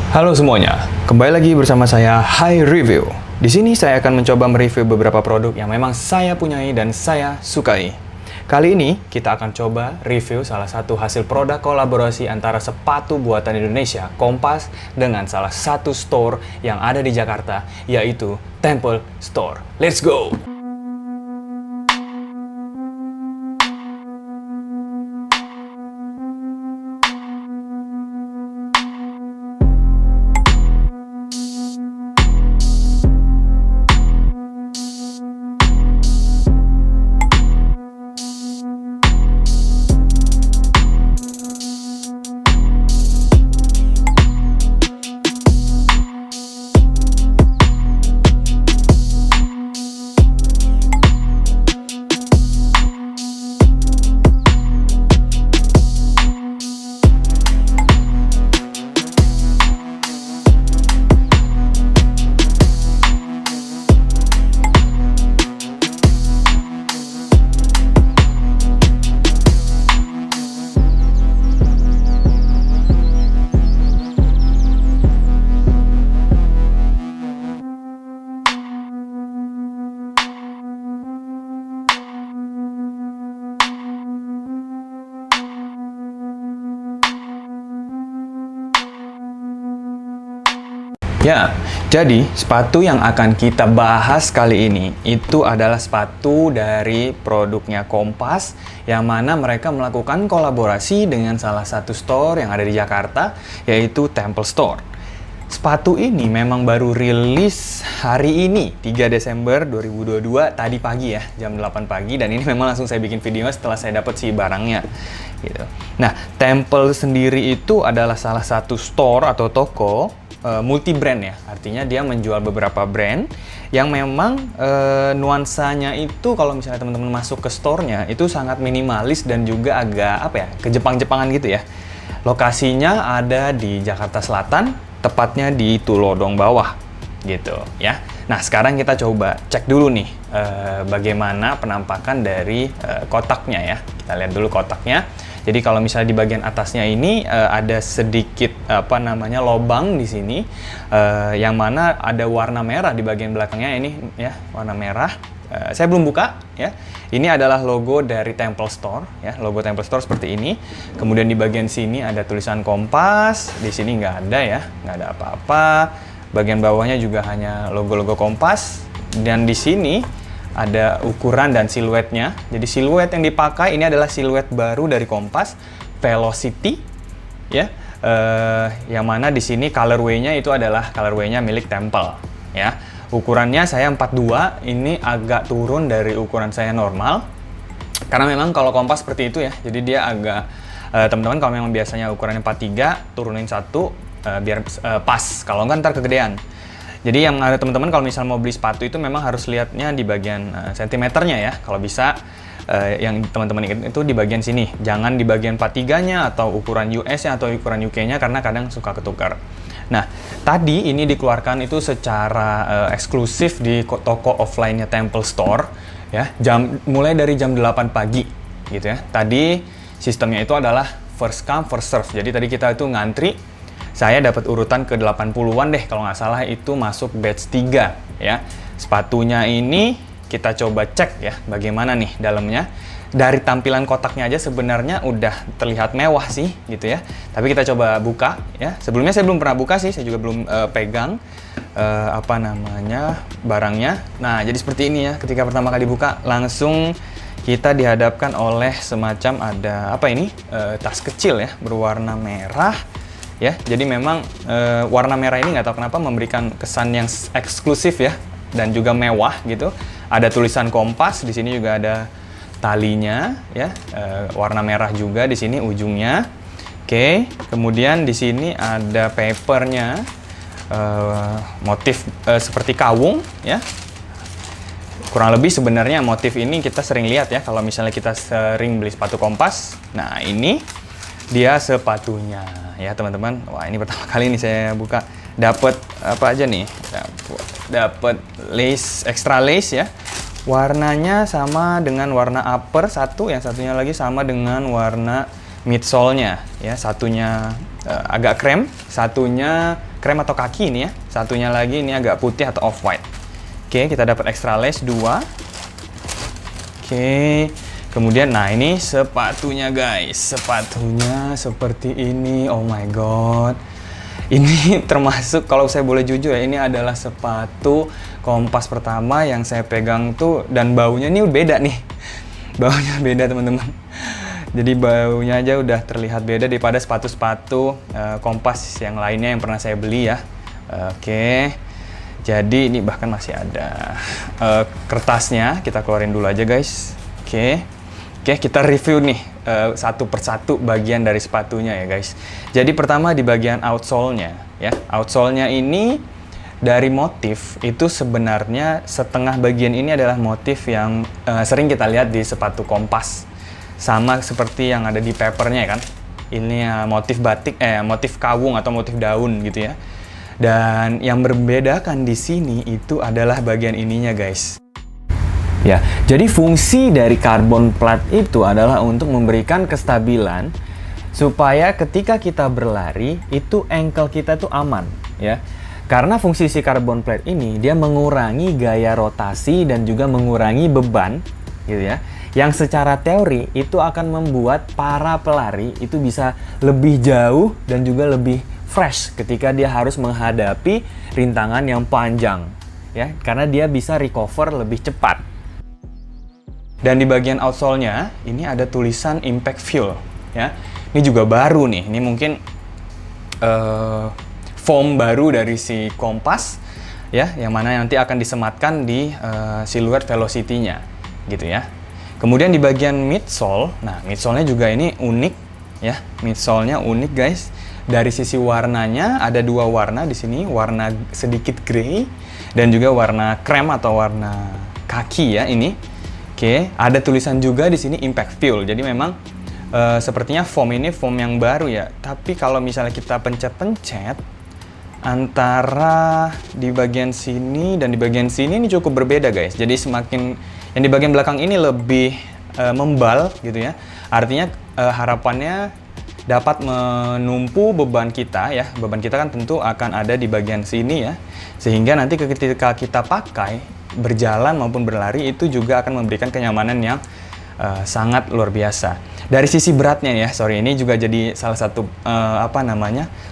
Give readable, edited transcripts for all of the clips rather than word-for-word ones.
Halo semuanya, kembali lagi bersama saya Hai Review. Di sini saya akan mencoba mereview beberapa produk yang memang saya punyai dan saya sukai. Kali ini kita akan coba review salah satu hasil produk kolaborasi antara sepatu buatan Indonesia, Kompas, dengan salah satu store yang ada di Jakarta, yaitu Temple Store. Let's go! Ya, jadi sepatu yang akan kita bahas kali ini itu adalah sepatu dari produknya Kompas yang mana mereka melakukan kolaborasi dengan salah satu store yang ada di Jakarta, yaitu Temple Store. Sepatu ini memang baru rilis hari ini, 3 Desember 2022, tadi pagi ya, jam 8 pagi, dan ini memang langsung saya bikin video setelah saya dapat si barangnya. Gitu. Nah, Temple sendiri itu adalah salah satu store atau toko multi brand ya, artinya dia menjual beberapa brand yang memang nuansanya itu kalau misalnya teman-teman masuk ke store-nya itu sangat minimalis dan juga agak apa ya, ke Jepang-Jepangan gitu ya. Lokasinya ada di Jakarta Selatan, tepatnya di Tulodong Bawah gitu ya. Nah, sekarang kita coba cek dulu nih bagaimana penampakan dari kotaknya ya. Kita lihat dulu kotaknya. Jadi kalau misalnya di bagian atasnya ini ada sedikit lobang di sini yang mana ada warna merah di bagian belakangnya ini ya, warna merah. Saya belum buka ya. Ini adalah logo dari Temple Store ya, logo Temple Store seperti ini. Kemudian di bagian sini ada tulisan Kompas, di sini nggak ada ya, nggak ada apa-apa. Bagian bawahnya juga hanya logo-logo Kompas, dan di sini ada ukuran dan siluetnya. Jadi siluet yang dipakai ini adalah siluet baru dari Kompas, Velocity ya. Yang mana di sini colorway-nya itu adalah colorway-nya milik Temple ya. Ukurannya saya 42, ini agak turun dari ukuran saya normal. Karena memang kalau Kompas seperti itu ya. Jadi dia agak teman-teman kalau memang biasanya ukurannya 43, turunin 1 biar pas. Kalau enggak ntar kegedean. Jadi yang ada teman-teman kalau misal mau beli sepatu itu memang harus lihatnya di bagian sentimeternya ya. Kalau bisa yang teman-teman ingat itu di bagian sini. Jangan di bagian 43-nya atau ukuran US-nya atau ukuran UK-nya karena kadang suka ketukar. Nah, tadi ini dikeluarkan itu secara eksklusif di toko offline-nya Temple Store ya. Mulai dari jam 8 pagi gitu ya. Tadi sistemnya itu adalah first come first serve. Jadi tadi kita itu ngantri. Saya dapat urutan ke 80-an deh kalau nggak salah, itu masuk batch 3 ya. Sepatunya ini kita coba cek ya bagaimana nih dalamnya. Dari tampilan kotaknya aja sebenarnya udah terlihat mewah sih gitu ya. Tapi kita coba buka ya. Sebelumnya saya belum pernah buka sih, saya juga belum pegang barangnya. Nah, jadi seperti ini ya. Ketika pertama kali dibuka langsung kita dihadapkan oleh semacam ada tas kecil ya berwarna merah. Ya, jadi memang warna merah ini nggak tahu kenapa memberikan kesan yang eksklusif ya dan juga mewah gitu. Ada tulisan Kompas, di sini juga ada talinya ya, warna merah juga di sini ujungnya. Oke, kemudian di sini ada papernya, motif seperti kawung ya. Kurang lebih sebenarnya motif ini kita sering lihat ya kalau misalnya kita sering beli sepatu Kompas. Nah, ini dia sepatunya ya teman-teman. Wah, ini pertama kali nih saya buka. Dapat apa aja nih? Dapat lace, extra lace ya. Warnanya sama dengan warna upper satu, yang satunya lagi sama dengan warna midsole-nya ya. Satunya agak krem, satunya krem atau kaki ini ya. Satunya lagi ini agak putih atau off-white. Oke, kita dapat extra lace 2. Oke, kemudian nah ini sepatunya guys. Sepatunya seperti ini. Oh my god. Ini termasuk, kalau saya boleh jujur ya, ini adalah sepatu Kompas pertama yang saya pegang tuh, dan baunya ini beda nih. Baunya beda teman-teman. Jadi baunya aja udah terlihat beda daripada sepatu-sepatu Kompas yang lainnya yang pernah saya beli ya. Oke. Jadi ini bahkan masih ada kertasnya, kita keluarin dulu aja guys. Oke, kita review nih satu persatu bagian dari sepatunya ya guys. Jadi pertama di bagian outsole-nya ya. Outsole-nya ini dari motif itu sebenarnya setengah bagian ini adalah motif yang sering kita lihat di sepatu Kompas. Sama seperti yang ada di papernya ya kan. Ini motif batik, motif kawung atau motif daun gitu ya. Dan yang membedakan di sini itu adalah bagian ininya guys. Ya, jadi fungsi dari carbon plat itu adalah untuk memberikan kestabilan supaya ketika kita berlari itu ankle kita tuh aman ya. Karena fungsi si carbon plate ini dia mengurangi gaya rotasi dan juga mengurangi beban gitu ya. Yang secara teori itu akan membuat para pelari itu bisa lebih jauh dan juga lebih fresh ketika dia harus menghadapi rintangan yang panjang ya, karena dia bisa recover lebih cepat. Dan di bagian outsole-nya ini ada tulisan Impact Fuel ya. Ini juga baru nih. Ini mungkin foam baru dari si Kompas ya, yang mana nanti akan disematkan di siluet velocity-nya gitu ya. Kemudian di bagian midsole, nah midsole-nya juga ini unik ya. Midsole-nya unik guys. Dari sisi warnanya ada dua warna di sini, warna sedikit grey dan juga warna krem atau warna kaki ya ini. Oke, ada tulisan juga di sini Impact Fuel. Jadi memang sepertinya foam ini foam yang baru ya. Tapi kalau misalnya kita pencet-pencet antara di bagian sini dan di bagian sini ini cukup berbeda guys. Jadi semakin yang di bagian belakang ini lebih membal gitu ya. Artinya harapannya dapat menumpu beban kita ya. Beban kita kan tentu akan ada di bagian sini ya. Sehingga nanti ketika kita pakai berjalan maupun berlari itu juga akan memberikan kenyamanan yang sangat luar biasa. Dari sisi beratnya ya, sorry ini juga jadi salah satu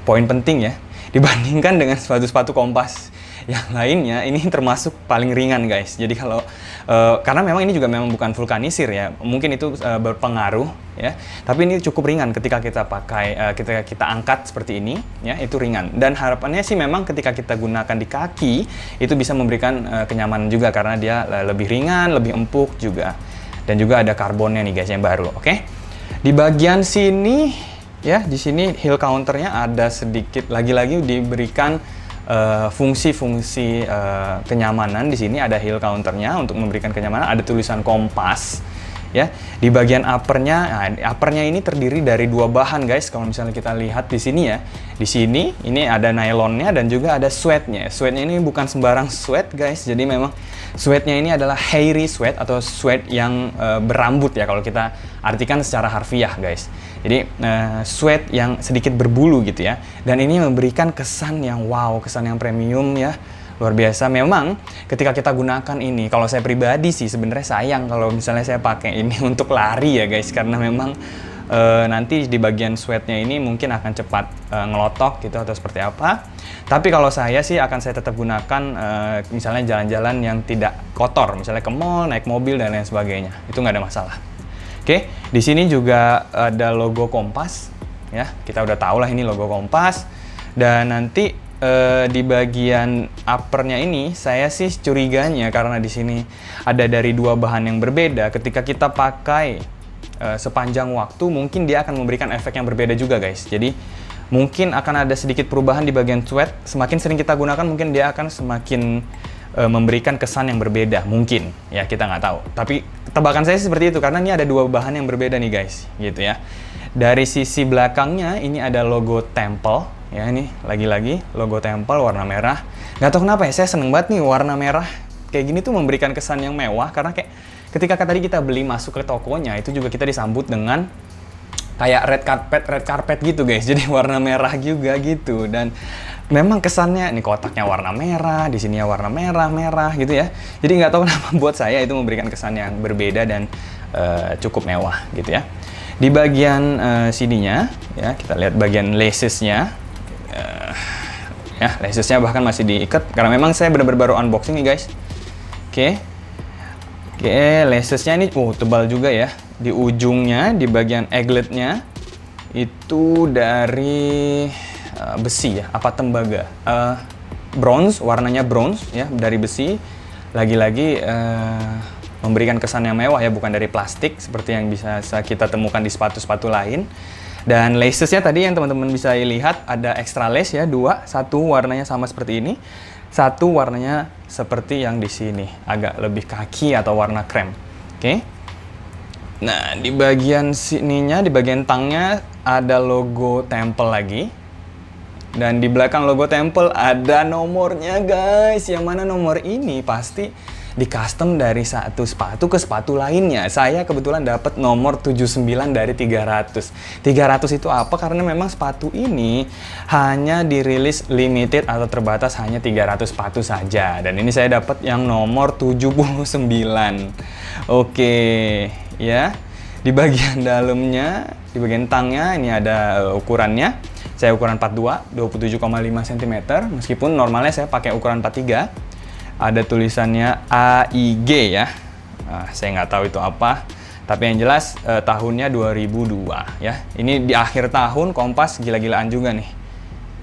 poin penting ya. Dibandingkan dengan sepatu-sepatu Kompas yang lainnya, ini termasuk paling ringan guys. Jadi kalau karena memang ini juga memang bukan vulkanisir ya, mungkin itu berpengaruh ya. Tapi ini cukup ringan ketika kita pakai, ketika kita angkat seperti ini ya, itu ringan. Dan harapannya sih memang ketika kita gunakan di kaki itu bisa memberikan kenyamanan juga karena dia lebih ringan, lebih empuk juga. Dan juga ada karbonnya nih guys yang baru, oke? Di bagian sini ya, di sini heel counternya ada sedikit lagi-lagi diberikan fungsi-fungsi kenyamanan. Di sini ada heel counternya untuk memberikan kenyamanan, ada tulisan Kompas ya. Di bagian uppernya, nah, uppernya ini terdiri dari dua bahan guys. Kalau misalnya kita lihat di sini ya, di sini ini ada nylonnya dan juga ada suede-nya. Suede-nya ini bukan sembarang suede guys. Jadi memang suede-nya ini adalah hairy suede atau suede yang berambut ya kalau kita artikan secara harfiah guys. Jadi suede yang sedikit berbulu gitu ya. Dan ini memberikan kesan yang wow, kesan yang premium ya. Luar biasa. Memang ketika kita gunakan ini, kalau saya pribadi sih sebenarnya sayang kalau misalnya saya pakai ini untuk lari ya guys, karena memang nanti di bagian suede-nya ini mungkin akan cepat ngelotok gitu atau seperti apa. Tapi kalau saya sih akan saya tetap gunakan misalnya jalan-jalan yang tidak kotor, misalnya ke mall, naik mobil dan lain sebagainya. Itu nggak ada masalah. Oke, di sini juga ada logo Kompas ya. Kita udah tahu lah ini logo Kompas. Dan nanti di bagian uppernya ini saya sih curiganya karena di sini ada dari dua bahan yang berbeda. Ketika kita pakai sepanjang waktu mungkin dia akan memberikan efek yang berbeda juga guys. Jadi mungkin akan ada sedikit perubahan di bagian suede. Semakin sering kita gunakan mungkin dia akan semakin memberikan kesan yang berbeda mungkin ya, kita nggak tahu. Tapi tebakan saya seperti itu karena ini ada dua bahan yang berbeda nih guys gitu ya. Dari sisi belakangnya ini ada logo Temple ya, ini lagi-lagi logo Temple warna merah. Nggak tahu kenapa ya, saya seneng banget nih warna merah kayak gini tuh memberikan kesan yang mewah karena kayak ketika tadi kita beli masuk ke tokonya itu juga kita disambut dengan kayak red carpet gitu guys. Jadi warna merah juga gitu, dan memang kesannya nih kotaknya warna merah, di sini ya warna merah gitu ya. Jadi nggak tahu kenapa buat saya itu memberikan kesan yang berbeda dan cukup mewah gitu ya. Di bagian sininya ya, kita lihat bagian lacesnya. Ya, lacesnya bahkan masih diikat karena memang saya benar-benar baru unboxing nih guys. Oke, lacesnya ini tebal juga ya. Di ujungnya, di bagian eagletnya itu dari besi ya, apa tembaga? Bronze, warnanya bronze ya, dari besi. Lagi-lagi memberikan kesan yang mewah ya, bukan dari plastik seperti yang bisa kita temukan di sepatu-sepatu lain. Dan lacesnya tadi yang teman-teman bisa lihat ada extra lace ya, dua, satu warnanya sama seperti ini, satu warnanya seperti yang di sini, agak lebih kaki atau warna krem. Oke. Nah, di bagian sininya, di bagian tangnya ada logo Temple lagi. Dan di belakang logo Temple ada nomornya guys. Yang mana nomor ini pasti di custom dari satu sepatu ke sepatu lainnya. Saya kebetulan dapat nomor 79 dari 300. 300 itu apa? Karena memang sepatu ini hanya dirilis limited atau terbatas hanya 300 sepatu saja. Dan ini saya dapat yang nomor 79. Oke, ya. Di bagian dalamnya, di bagian tangnya ini ada ukurannya. Saya ukuran 42, 27,5 cm. Meskipun normalnya saya pakai ukuran 43. Ada tulisannya AIG ya. Saya nggak tahu itu apa. Tapi yang jelas tahunnya 2002 ya. Ini di akhir tahun Kompas gila-gilaan juga nih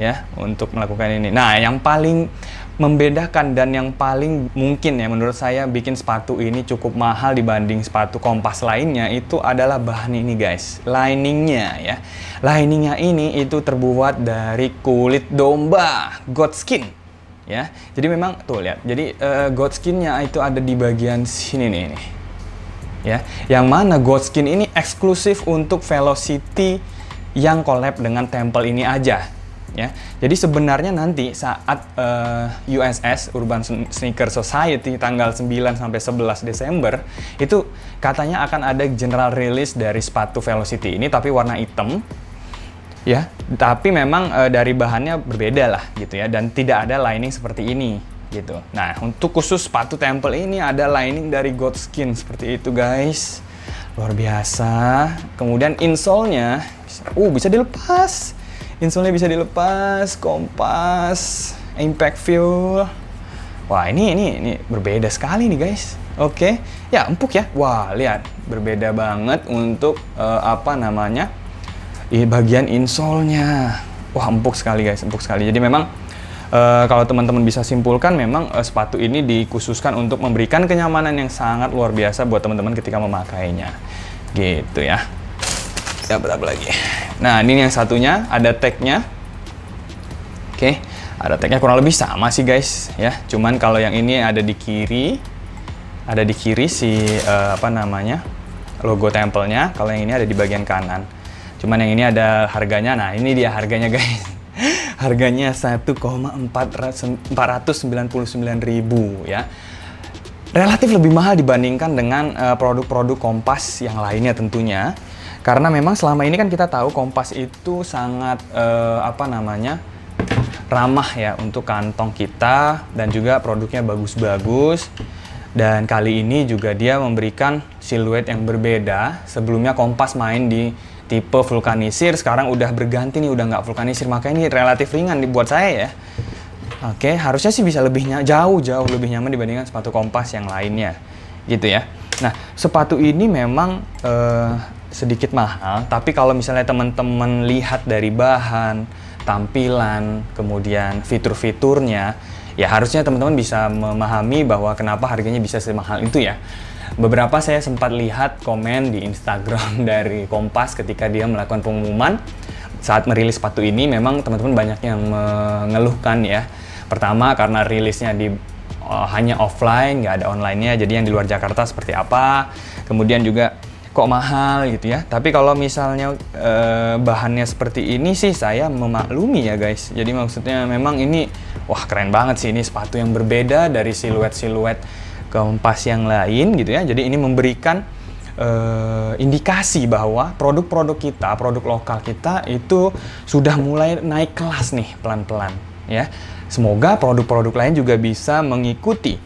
ya untuk melakukan ini. Nah, yang paling membedakan dan yang paling mungkin ya menurut saya bikin sepatu ini cukup mahal dibanding sepatu Kompas lainnya itu adalah bahan ini guys. Liningnya ya. Liningnya ini itu terbuat dari kulit domba, goat skin. Ya, jadi memang tuh lihat. Jadi goat skinnya itu ada di bagian sini nih. Ya, yang mana goat skin ini eksklusif untuk Velocity yang collab dengan Temple ini aja. Ya, jadi sebenarnya nanti saat USS Urban Sneaker Society tanggal 9 sampai 11 Desember itu katanya akan ada general release dari sepatu Velocity ini tapi warna hitam. Ya, tapi memang dari bahannya berbeda lah gitu ya, dan tidak ada lining seperti ini gitu. Nah, untuk khusus sepatu Temple ini ada lining dari goat skin seperti itu guys, luar biasa. Kemudian insole-nya, bisa dilepas, insole-nya bisa dilepas, Kompas, Impact Fuel. Wah, ini berbeda sekali nih guys. Oke, ya empuk ya. Wah, lihat berbeda banget untuk bagian insole-nya. Wah, empuk sekali guys, empuk sekali. Jadi memang kalau teman-teman bisa simpulkan memang sepatu ini dikhususkan untuk memberikan kenyamanan yang sangat luar biasa buat teman-teman ketika memakainya. Gitu ya. Dapat apa lagi? Nah, ini yang satunya ada tag-nya. Oke, ada tag-nya kurang lebih sama sih guys ya. Cuman kalau yang ini ada di kiri si logo Temple-nya, kalau yang ini ada di bagian kanan. Cuman yang ini ada harganya, nah ini dia harganya guys. Harganya 1,499.000 ya. Relatif lebih mahal dibandingkan dengan produk-produk Kompas yang lainnya tentunya. Karena memang selama ini kan kita tahu Kompas itu sangat ramah ya untuk kantong kita dan juga produknya bagus-bagus. Dan kali ini juga dia memberikan siluet yang berbeda. Sebelumnya Kompas main di tipe vulkanisir, sekarang udah berganti nih, udah nggak vulkanisir, makanya ini relatif ringan buat saya ya. Oke, harusnya sih bisa jauh lebih nyaman dibandingkan sepatu Kompas yang lainnya gitu ya. Nah, sepatu ini memang sedikit mahal, tapi kalau misalnya teman-teman lihat dari bahan, tampilan, kemudian fitur-fiturnya, ya harusnya teman-teman bisa memahami bahwa kenapa harganya bisa semahal itu ya. Beberapa saya sempat lihat komen di Instagram dari Kompas ketika dia melakukan pengumuman saat merilis sepatu ini. Memang teman-teman banyak yang mengeluhkan ya. Pertama karena rilisnya hanya offline, nggak ada online-nya, jadi yang di luar Jakarta seperti apa. Kemudian juga kok mahal gitu ya. Tapi kalau misalnya bahannya seperti ini sih saya memaklumi ya guys. Jadi maksudnya memang ini wah keren banget sih, ini sepatu yang berbeda dari siluet-siluet Kompas yang lain gitu ya. Jadi ini memberikan indikasi bahwa produk-produk kita, produk lokal kita itu sudah mulai naik kelas nih pelan-pelan ya. Semoga produk-produk lain juga bisa mengikuti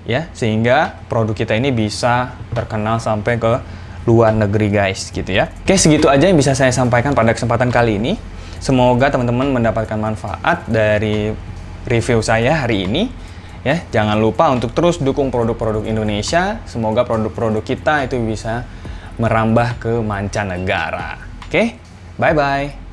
ya, sehingga produk kita ini bisa terkenal sampai ke luar negeri guys gitu ya. Oke, segitu aja yang bisa saya sampaikan pada kesempatan kali ini. Semoga teman-teman mendapatkan manfaat dari review saya hari ini. Ya, jangan lupa untuk terus dukung produk-produk Indonesia. Semoga produk-produk kita itu bisa merambah ke mancanegara. Oke, bye-bye.